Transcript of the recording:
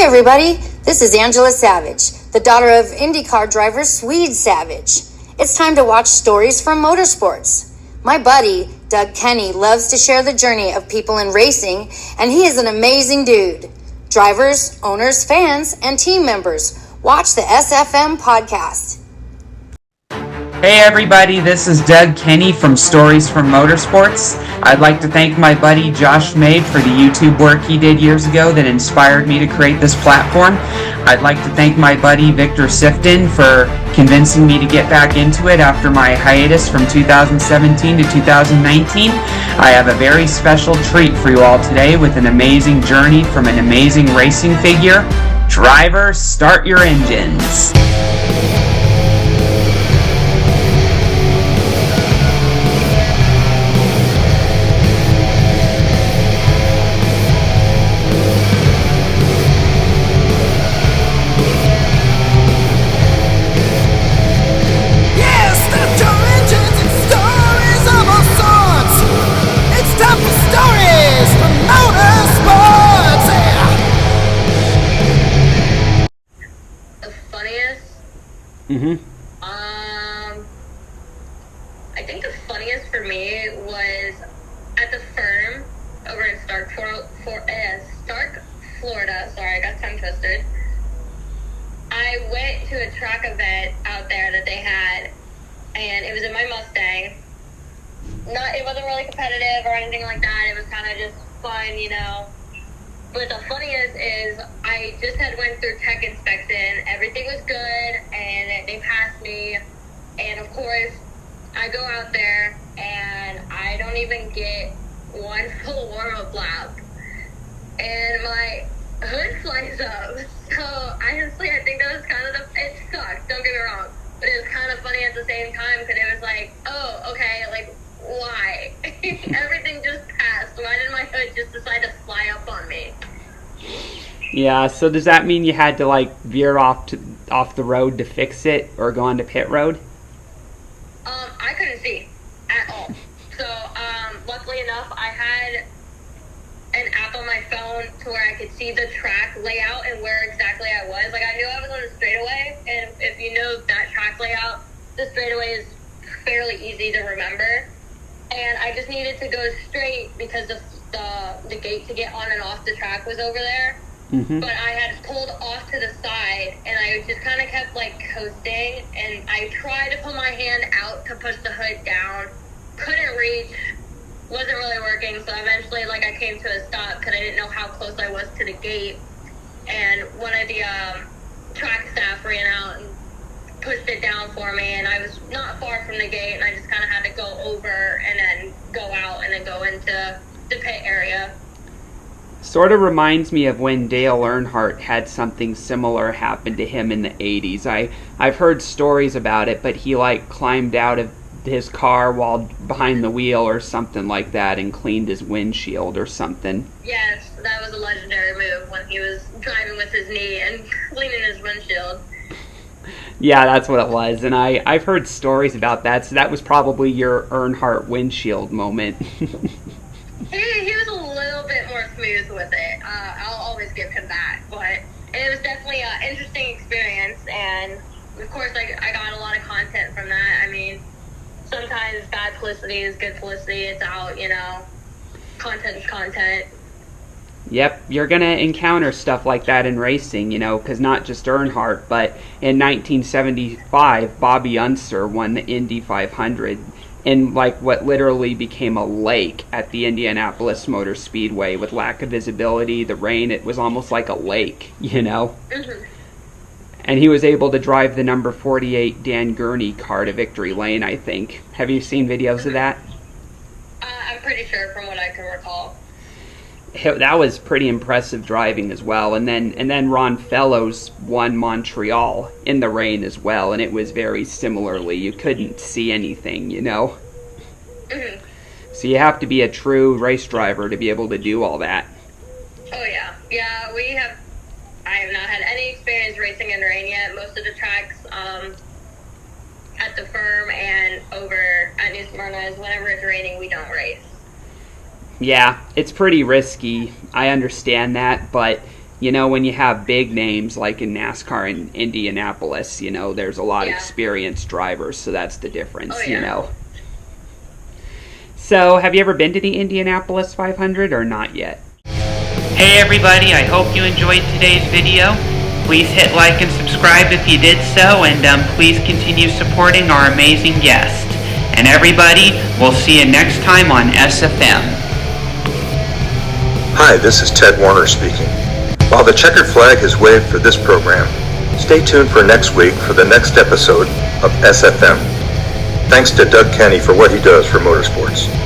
everybody, this is Angela Savage, the daughter of IndyCar driver Swede Savage. It's time to watch stories from motorsports. My buddy, Doug Kenny, loves to share the journey of people in racing, and he is an amazing dude. Drivers, owners, fans, and team members, watch the SFM podcast. Hey everybody, this is Doug Kenny from Stories from Motorsports. I'd like to thank my buddy Josh Mabe for the YouTube work he did years ago that inspired me to create this platform. I'd like to thank my buddy Victor Sifton for convincing me to get back into it after my hiatus from 2017 to 2019. I have a very special treat for you all today with an amazing journey from an amazing racing figure. Drivers, start your engines. I think the funniest for me was at the firm over in Stark, Florida. Sorry, I got tongue twisted. I went to a track event out there that they had, and it was in my Mustang. It wasn't really competitive or anything like that. It was kind of just fun, you know. But the funniest is I just had went through tech inspection. Everything was good, and they passed me. And of course, I go out there, and I don't even get one full warm-up lap. And my hood flies up. So honestly, I think that was kind of it sucked, don't get me wrong. But it was kind of funny at the same time, because it was like, oh, okay, like, why? Everything just passed. Why did my hood just decide to fly up on me? Yeah, so does that mean you had to like veer off the road to fix it or go onto pit road? I couldn't see at all. So luckily enough, I had an app on my phone to where I could see the track layout and where exactly I was. Like, I knew I was on a straightaway, and if you know that track layout, the straightaway is fairly easy to remember. And I just needed to go straight because the gate to get on and off the track was over there. Mm-hmm. But I had pulled off to the side, and I just kind of kept, like, coasting, and I tried to put my hand out to push the hood down. Couldn't reach. Wasn't really working, so eventually, like, I came to a stop because I didn't know how close I was to the gate. And one of the track staff ran out and pushed it down for me, and I was not far from the gate, and I just kind of had to go over and then go out and then go into the pit area. Sort of reminds me of when Dale Earnhardt had something similar happen to him in the 80s. I've heard stories about it, but he like climbed out of his car while behind the wheel or something like that and cleaned his windshield or something. Yes, that was a legendary move when he was driving with his knee and cleaning his windshield. Yeah, that's what it was, and I've heard stories about that, so that was probably your Earnhardt windshield moment. He was a little bit more smooth with it. I'll always give him that, but it was definitely an interesting experience, and of course I got a lot of content from that. I mean, sometimes bad publicity is good publicity. It's out, you know. Content is content. Yep, you're going to encounter stuff like that in racing, you know, because not just Earnhardt, but in 1975, Bobby Unser won the Indy 500 in like what literally became a lake at the Indianapolis Motor Speedway with lack of visibility, the rain, it was almost like a lake, you know. Mm-hmm. And he was able to drive the number 48 Dan Gurney car to victory lane, I think. Have you seen videos of that? I'm pretty sure from what I can recall. That was pretty impressive driving as well. And then Ron Fellows won Montreal in the rain as well, and it was very similarly. You couldn't see anything, you know. Mm-hmm. So you have to be a true race driver to be able to do all that. Oh yeah, I have not had any experience racing in rain yet. Most of the tracks at the firm and over at New Smyrna is whenever it's raining, we don't race. Yeah, it's pretty risky. I understand that, but when you have big names like in NASCAR in Indianapolis, there's a lot of experienced drivers, so that's the difference, So, have you ever been to the Indianapolis 500 or not yet? Hey everybody, I hope you enjoyed today's video. Please hit like and subscribe if you did so, and please continue supporting our amazing guest. And everybody, we'll see you next time on SFM. Hi, this is Ted Warner speaking. While the checkered flag is waved for this program, stay tuned for next week for the next episode of SFM. Thanks to Doug Kenny for what he does for motorsports.